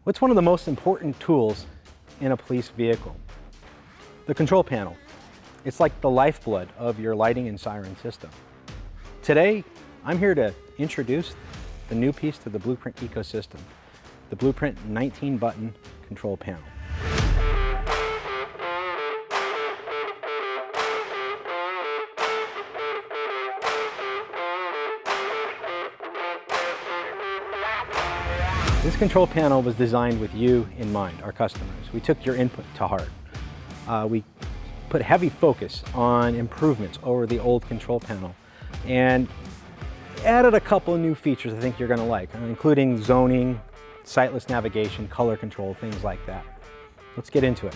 What's one of the most important tools in a police vehicle? The control panel. It's like the lifeblood of your lighting and siren system. Today, I'm here to introduce the new piece to the bluePRINT ecosystem, the bluePRINT 19-button control panel. This control panel was designed with you in mind, our customers. We took your input to heart. We put heavy focus on improvements over the old control panel and added a couple of new features I think you're going to like, including zoning, sightless navigation, color control, things like that. Let's get into it.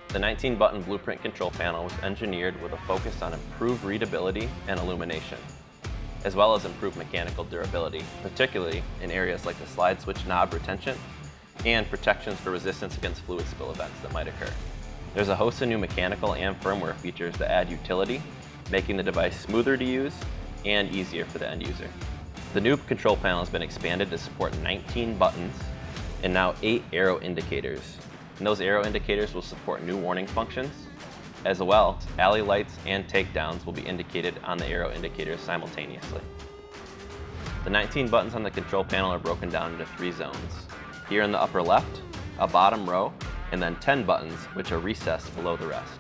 The 19-button bluePRINT control panel was engineered with a focus on improved readability and illumination, as well as improved mechanical durability, particularly in areas like the slide switch knob retention and protections for resistance against fluid spill events that might occur. There's a host of new mechanical and firmware features that add utility, making the device smoother to use and easier for the end user. The new control panel has been expanded to support 19 buttons and now 8 arrow indicators. And those arrow indicators will support new warning functions. As well, alley lights and takedowns will be indicated on the arrow indicators simultaneously. The 19 buttons on the control panel are broken down into 3 zones. Here in the upper left, a bottom row, and then 10 buttons which are recessed below the rest.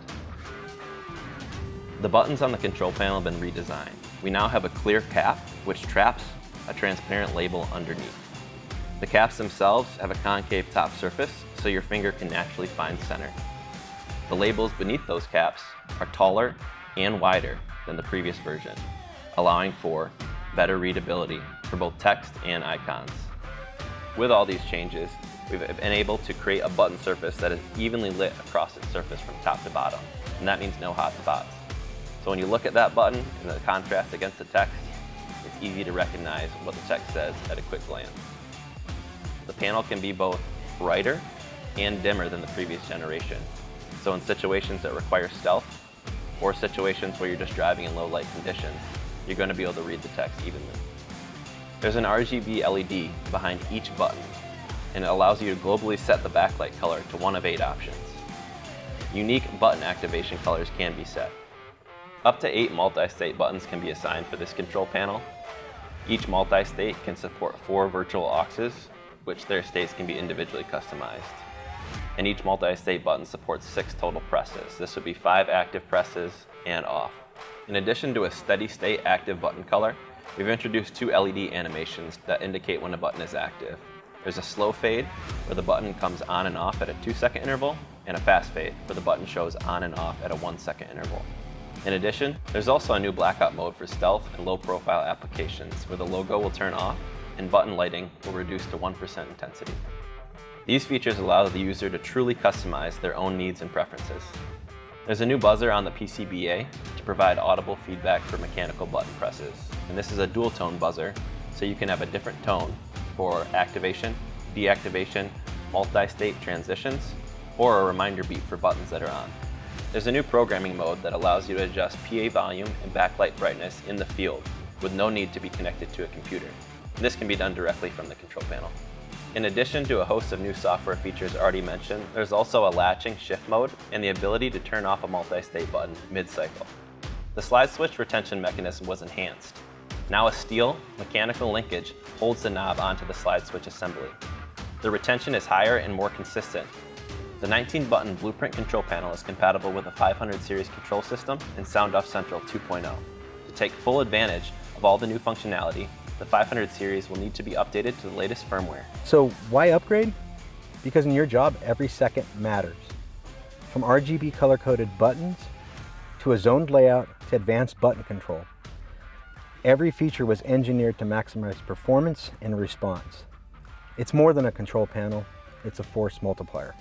The buttons on the control panel have been redesigned. We now have a clear cap which traps a transparent label underneath. The caps themselves have a concave top surface so your finger can naturally find center. The labels beneath those caps are taller and wider than the previous version, allowing for better readability for both text and icons. With all these changes, we've been able to create a button surface that is evenly lit across its surface from top to bottom, and that means no hot spots. So when you look at that button and the contrast against the text, it's easy to recognize what the text says at a quick glance. The panel can be both brighter and dimmer than the previous generation. So in situations that require stealth, or situations where you're just driving in low light conditions, you're going to be able to read the text evenly. There's an RGB LED behind each button, and it allows you to globally set the backlight color to one of 8 options. Unique button activation colors can be set. Up to 8 multi-state buttons can be assigned for this control panel. Each multi-state can support 4 virtual auxes, which their states can be individually customized. And each multi-state button supports 6 total presses. This would be 5 active presses and off. In addition to a steady state active button color, we've introduced 2 LED animations that indicate when a button is active. There's a slow fade, where the button comes on and off at a 2-second interval, and a fast fade, where the button shows on and off at a 1-second interval. In addition, there's also a new blackout mode for stealth and low profile applications, where the logo will turn off and button lighting will reduce to 1% intensity. These features allow the user to truly customize their own needs and preferences. There's a new buzzer on the PCBA to provide audible feedback for mechanical button presses. And this is a dual tone buzzer, so you can have a different tone for activation, deactivation, multi-state transitions, or a reminder beep for buttons that are on. There's a new programming mode that allows you to adjust PA volume and backlight brightness in the field with no need to be connected to a computer. And this can be done directly from the control panel. In addition to a host of new software features already mentioned, there's also a latching shift mode and the ability to turn off a multi-state button mid-cycle. The slide switch retention mechanism was enhanced. Now a steel mechanical linkage holds the knob onto the slide switch assembly. The retention is higher and more consistent. The 19-button bluePRINT control panel is compatible with a 500 series control system and Sound Off Central 2.0. To take full advantage of all the new functionality, the 500 series will need to be updated to the latest firmware. So why upgrade? Because in your job, every second matters. From RGB color-coded buttons, to a zoned layout, to advanced button control. Every feature was engineered to maximize performance and response. It's more than a control panel, it's a force multiplier.